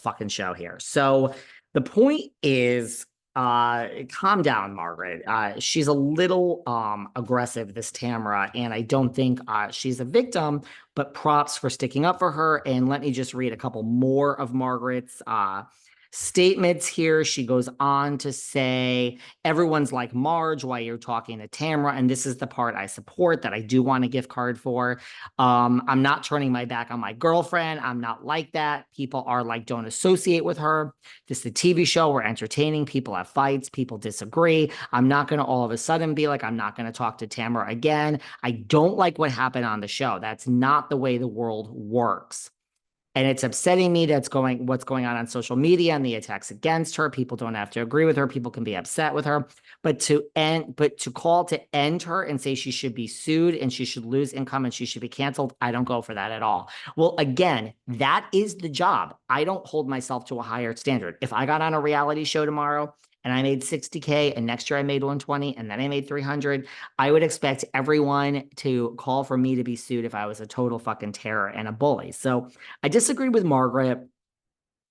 fucking show here. So the point is, calm down, Margaret. She's a little aggressive, this Tamara, and I don't think she's a victim, but props for sticking up for her. And let me just read a couple more of Margaret's statements here. She goes on to say, everyone's like Marge while you're talking to Tamara, and this is the part I support, that I do want a gift card for. I'm not turning my back on my girlfriend. I'm not like that. People are like, don't associate with her. This is a TV show. We're entertaining. People have fights. People disagree. I'm not going to all of a sudden be like, I'm not going to talk to Tamara again. I don't like what happened on the show. That's not the way the world works. And it's upsetting me what's going on social media and the attacks against her. People don't have to agree with her. People can be upset with her. But to call to end her and say she should be sued and she should lose income and she should be canceled, I don't go for that at all. Well, again, that is the job. I don't hold myself to a higher standard. If I got on a reality show tomorrow and I made 60K and next year I made 120 and then I made 300, I would expect everyone to call for me to be sued if I was a total fucking terror and a bully. So I disagree with Margaret.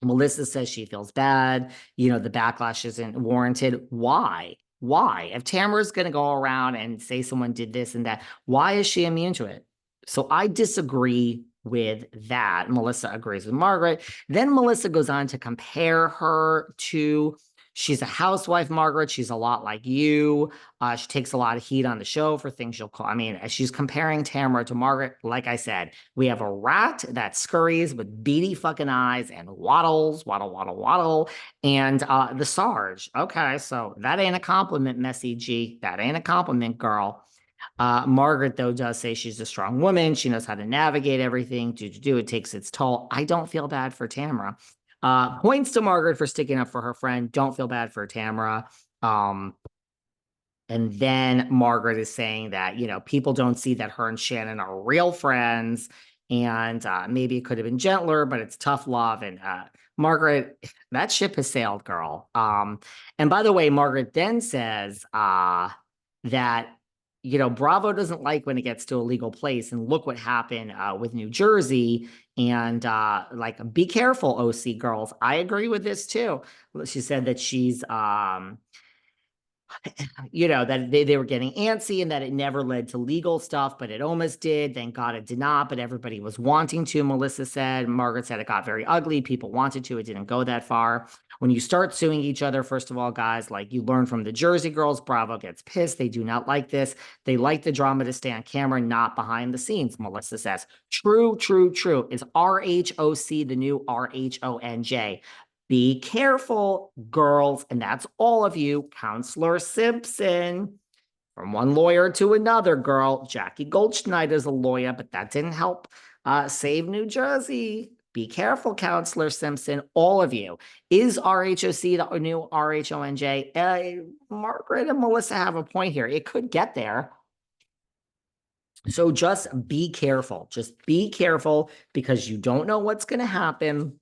Melissa says she feels bad. You know, the backlash isn't warranted. Why? Why? If Tamara's going to go around and say someone did this and that, why is she immune to it? So I disagree with that. Melissa agrees with Margaret. Then Melissa goes on to compare her to, she's a housewife, Margaret. She's a lot like you. She takes a lot of heat on the show for things she'll call. I mean, she's comparing Tamara to Margaret. Like I said, we have a rat that scurries with beady fucking eyes and waddles, waddle, waddle, waddle. And the Sarge. Okay, so that ain't a compliment, Messy G. That ain't a compliment, girl. Margaret, though, does say she's a strong woman. She knows how to navigate everything. It takes its toll. I don't feel bad for Tamara. Points to Margaret for sticking up for her friend. Don't feel bad for Tamara. And then Margaret is saying that, you know, people don't see that her and Shannon are real friends. And maybe it could have been gentler, but it's tough love. And Margaret, that ship has sailed, girl. And by the way, Margaret then says that, you know, Bravo doesn't like when it gets to a legal place. And look what happened with New Jersey. And like, be careful, OC girls. I agree with this too. She said that she's, you know, that they were getting antsy and that it never led to legal stuff, but it almost did. Thank God it did not, but everybody was wanting to, Melissa said. Margaret said it got very ugly. People wanted to. It didn't go that far. When you start suing each other, first of all, guys, like you learn from the Jersey girls, Bravo gets pissed. They do not like this. They like the drama to stay on camera, not behind the scenes, Melissa says. True, true, true. Is RHOC the new RHONJ? Be careful, girls. And that's all of you. Counselor Simpson. From one lawyer to another, girl. Jackie Goldschneider's a lawyer, but that didn't help save New Jersey. Be careful, Counselor Simpson. All of you. Is RHOC the new RHONJ? Margaret and Melissa have a point here. It could get there. So just be careful. Just be careful because you don't know what's going to happen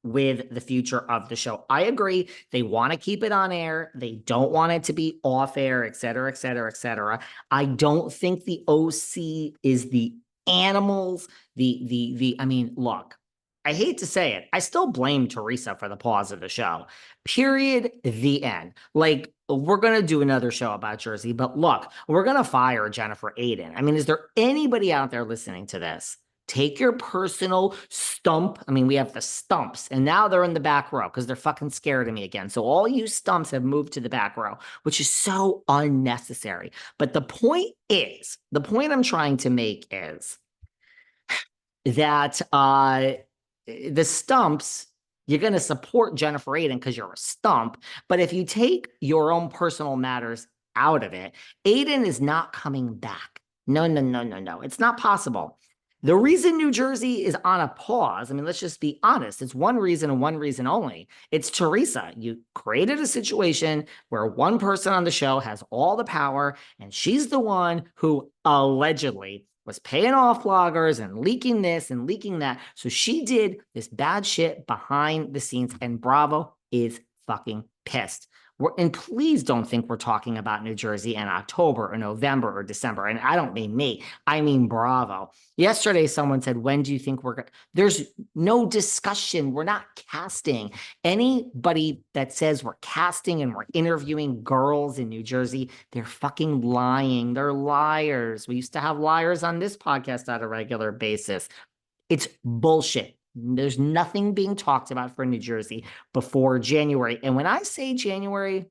with the future of the show. I agree. They want to keep it on air. They don't want it to be off air, et cetera, et cetera, et cetera. I don't think the OC is the animals. I mean, look, I hate to say it. I still blame Teresa for the pause of the show. Period. The end. Like, we're going to do another show about Jersey, but look, we're going to fire Jennifer Aiden. I mean, is there anybody out there listening to this? Take your personal stump. I mean, we have the stumps, and now they're in the back row because they're fucking scared of me again. So all you stumps have moved to the back row, which is so unnecessary. But the point I'm trying to make is that the stumps, you're going to support Jennifer Aiden because you're a stump. But if you take your own personal matters out of it, Aiden is not coming back. No. It's not possible. The reason New Jersey is on a pause, I mean, let's just be honest. It's one reason and one reason only. It's Teresa. You created a situation where one person on the show has all the power, and she's the one who allegedly was paying off bloggers and leaking this and leaking that. So she did this bad shit behind the scenes, and Bravo is fucking pissed. And please don't think we're talking about New Jersey in October or November or December. And I don't mean me, I mean Bravo. Yesterday, someone said, when do you think we're going to? There's no discussion. We're not casting. Anybody that says we're casting and we're interviewing girls in New Jersey, they're fucking lying. They're liars. We used to have liars on this podcast on a regular basis. It's bullshit. There's nothing being talked about for New Jersey before January. And when I say January,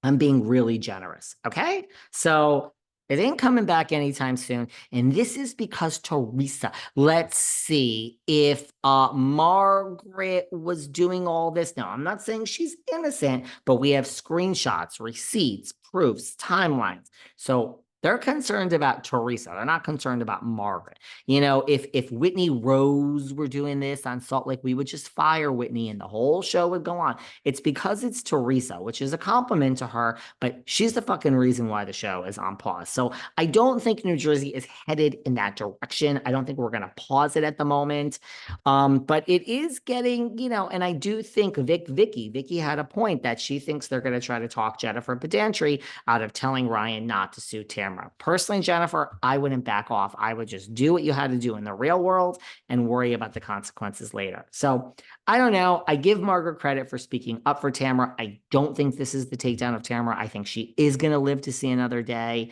I'm being really generous. Okay. So it ain't coming back anytime soon. And this is because Teresa, let's see if Margaret was doing all this. Now, I'm not saying she's innocent, but we have screenshots, receipts, proofs, timelines. So they're concerned about Teresa. They're not concerned about Margaret. You know, if Whitney Rose were doing this on Salt Lake, we would just fire Whitney and the whole show would go on. It's because it's Teresa, which is a compliment to her, but she's the fucking reason why the show is on pause. So I don't think New Jersey is headed in that direction. I don't think we're going to pause it at the moment. But it is getting, you know, and I do think Vicki had a point that she thinks they're going to try to talk Jennifer Pedantry out of telling Ryan not to sue Tamara. Personally, Jennifer, I wouldn't back off. I would just do what you had to do in the real world and worry about the consequences later. So I don't know. I give Margaret credit for speaking up for Tamara. I don't think this is the takedown of Tamara. I think she is going to live to see another day.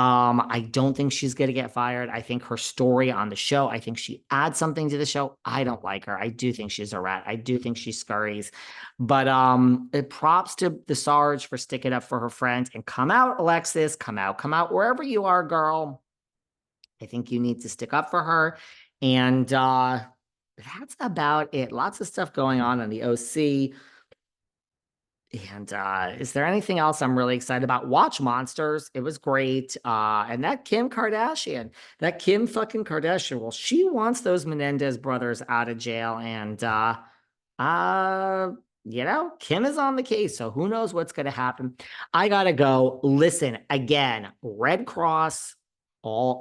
I don't think she's going to get fired. I think her story on the show, I think she adds something to the show. I don't like her. I do think she's a rat. I do think she scurries. But props to the Sarge for sticking up for her friends. And come out, Alexis. Come out, wherever you are, girl. I think you need to stick up for her. And that's about it. Lots of stuff going on the OC. And is there anything else I'm really excited about? Watch Monsters. It was great. And that Kim fucking Kardashian, well, she wants those Menendez brothers out of jail. And you know, Kim is on the case. So who knows what's gonna happen? I gotta go. Listen, again, Red Cross,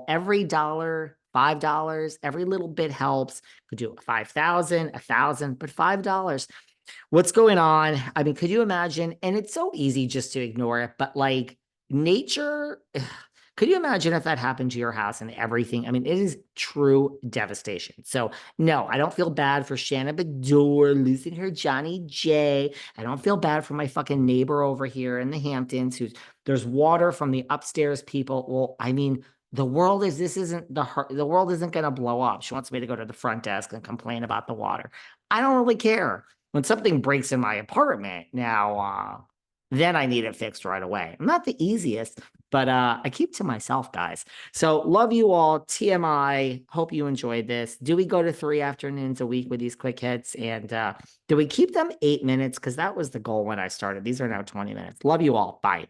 every dollar, $5, every little bit helps. Could do 5,000, 1,000, but $5. What's going on? I mean, could you imagine? And it's so easy just to ignore it, but like nature, could you imagine if that happened to your house and everything? I mean, it is true devastation. So no, I don't feel bad for Shannon Bedore losing her Johnny J. I don't feel bad for my fucking neighbor over here in the Hamptons there's water from the upstairs people. Well, I mean, the world isn't going to blow up. She wants me to go to the front desk and complain about the water. I don't really care. When something breaks in my apartment, now, then I need it fixed right away. I'm not the easiest, but I keep to myself, guys. So love you all. TMI. Hope you enjoyed this. Do we go to 3 afternoons a week with these quick hits? And do we keep them 8 minutes? Because that was the goal when I started. These are now 20 minutes. Love you all. Bye.